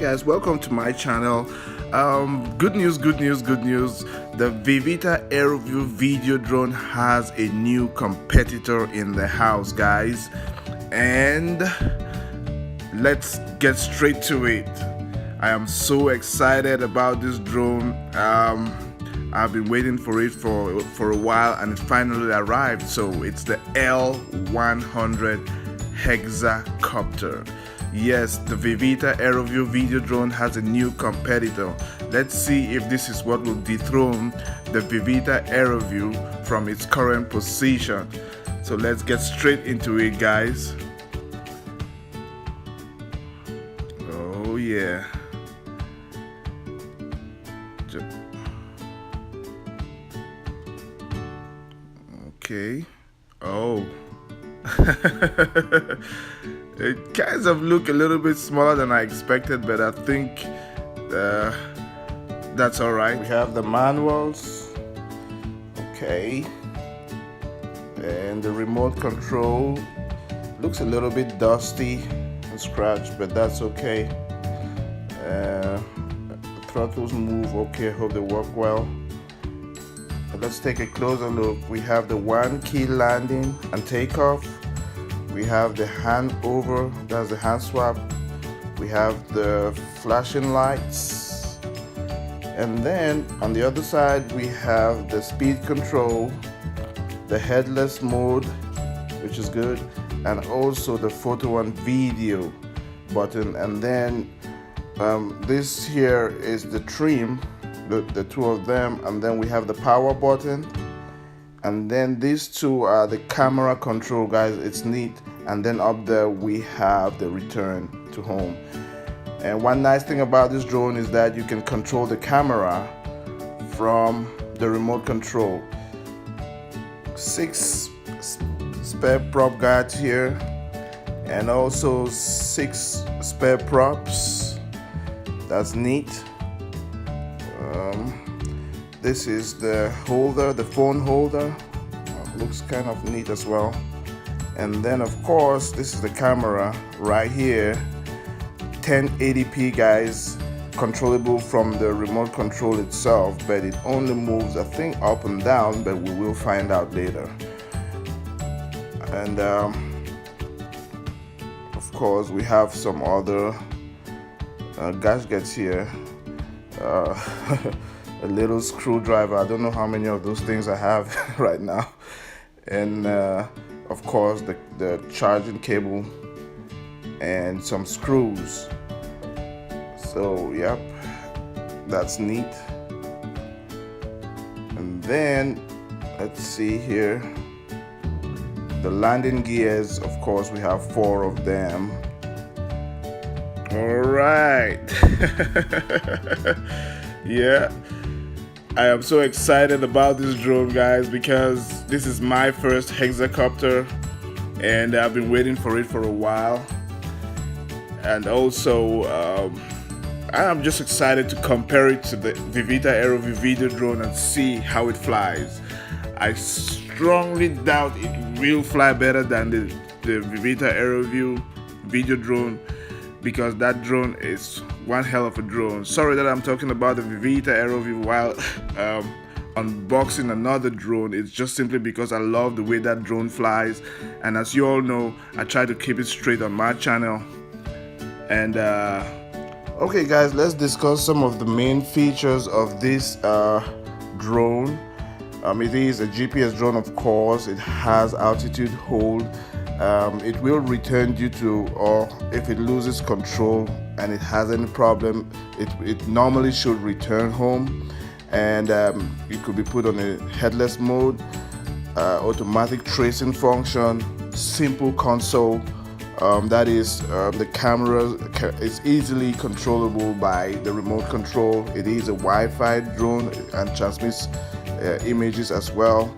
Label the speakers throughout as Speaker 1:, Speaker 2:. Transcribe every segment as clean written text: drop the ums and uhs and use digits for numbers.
Speaker 1: guys, welcome to my channel. Good news. The Vivita AeroView video drone has a new competitor in the house, guys, and let's get straight to it. I am so excited about this drone. I've been waiting for it for a while, and it finally arrived. So it's the L100 Hexacopter. Yes, the Vivita AeroView video drone has a new competitor. Let's see if this is what will dethrone the Vivita AeroView from its current position. So let's get straight into it, guys. Oh yeah. Okay. Oh. It kind of look a little bit smaller than I expected, but I think that's all right. We have the manuals, okay, and the remote control looks a little bit dusty and scratched, but that's okay. The throttles move okay. Hope they work well. Let's take a closer look. We have the one key landing and takeoff. We have the hand over, that's the hand swap. We have the flashing lights. And then on the other side, we have the speed control, the headless mode, which is good, and also the photo and video button. And then this here is the trim, the two of them, and then we have the power button. And then these two are the camera control, guys. It's neat. And then up there we have the return to home. And one nice thing about this drone is that you can control the camera from the remote control. 6 spare prop guards here, and also 6 spare props. That's neat. This is the holder, the phone holder. Looks kind of neat as well. And then of course, this is the camera right here. 1080p, guys, controllable from the remote control itself, but it only moves, I think, up and down, but we will find out later. And of course, we have some other gadgets here. A little screwdriver. I don't know how many of those things I have right now. And of course the charging cable and some screws. So yep, that's neat. And then let's see here, the landing gears. Of course, we have 4 of them. All right. Yeah, I am so excited about this drone, guys, because this is my first Hexacopter, and I've been waiting for it for a while. And also, I'm just excited to compare it to the Vivita AeroView video drone and see how it flies. I strongly doubt it will fly better than the Vivita AeroView video drone, because that drone is one hell of a drone. Sorry that I'm talking about the Vivita AeroView while unboxing another drone. It's just simply because I love the way that drone flies, and as you all know, I try to keep it straight on my channel. And okay, guys, let's discuss some of the main features of this drone. It is a GPS drone, of course. It has altitude hold. It will return due to, or if it loses control and it has any problem, it normally should return home. And it could be put on a headless mode, automatic tracing function, simple console. That is, the camera is easily controllable by the remote control. It is a Wi-Fi drone and transmits images as well.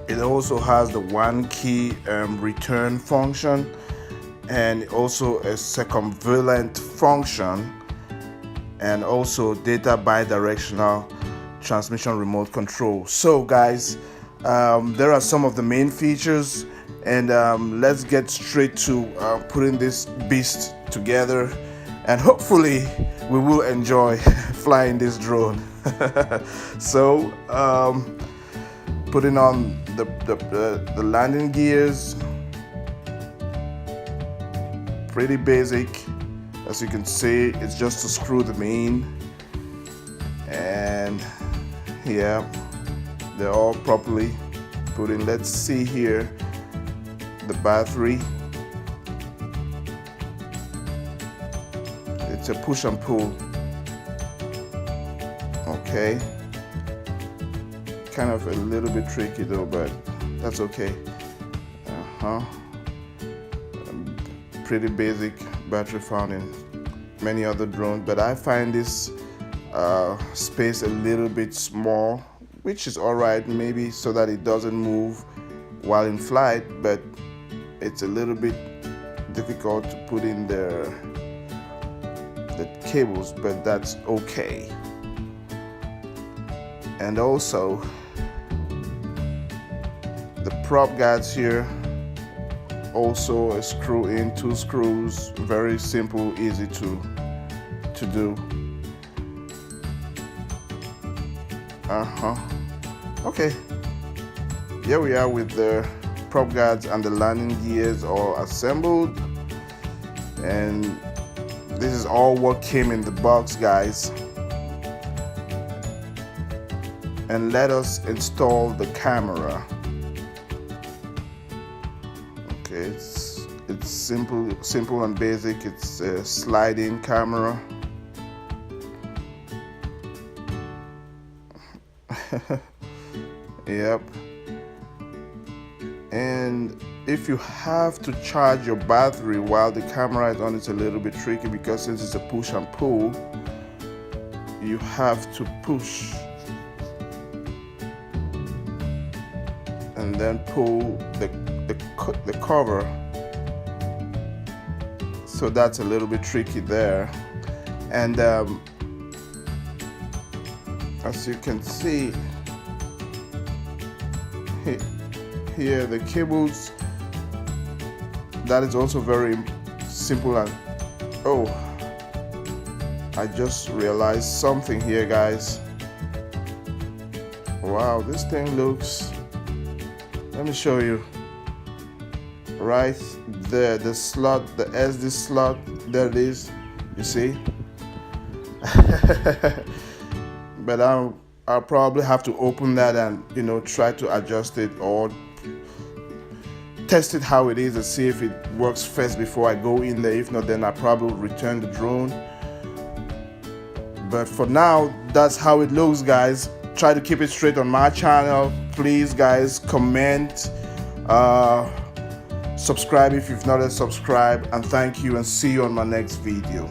Speaker 1: It also has the one key return function, and also a circumvalent function, and also data bidirectional transmission remote control. So guys, there are some of the main features, and let's get straight to putting this beast together, and hopefully we will enjoy flying this drone. So putting on the landing gears, pretty basic. As you can see, it's just to screw them in, and yeah, they're all properly put in. Let's see here the battery. It's a push and pull. Okay, kind of a little bit tricky though, but that's okay. Pretty basic battery found in many other drones, but I find this space a little bit small, which is alright, maybe so that it doesn't move while in flight, but it's a little bit difficult to put in the cables, but that's okay. And also the prop guards here, also a screw in, 2 screws, very simple, easy to do. Okay, here we are with the prop guards and the landing gears all assembled, and this is all what came in the box, guys. And let us install the camera. Okay, it's simple and basic. It's a slide-in camera. Yep. And if you have to charge your battery while the camera is on, it's a little bit tricky, because since it's a push and pull, you have to push and then pull the cover. So that's a little bit tricky there. And as you can see here, the cables, that is also very simple. And oh, I just realized something here, guys. Wow, this thing looks, let me show you. Right there, the slot, the SD slot, there it is, you see. But I'll probably have to open that and, you know, try to adjust it or test it how it is and see if it works first before I go in there. If not, then I'll probably return the drone. But for now, that's how it looks, guys. Try to keep it straight on my channel. Please, guys, comment, subscribe if you've not yet subscribed, and thank you, and see you on my next video.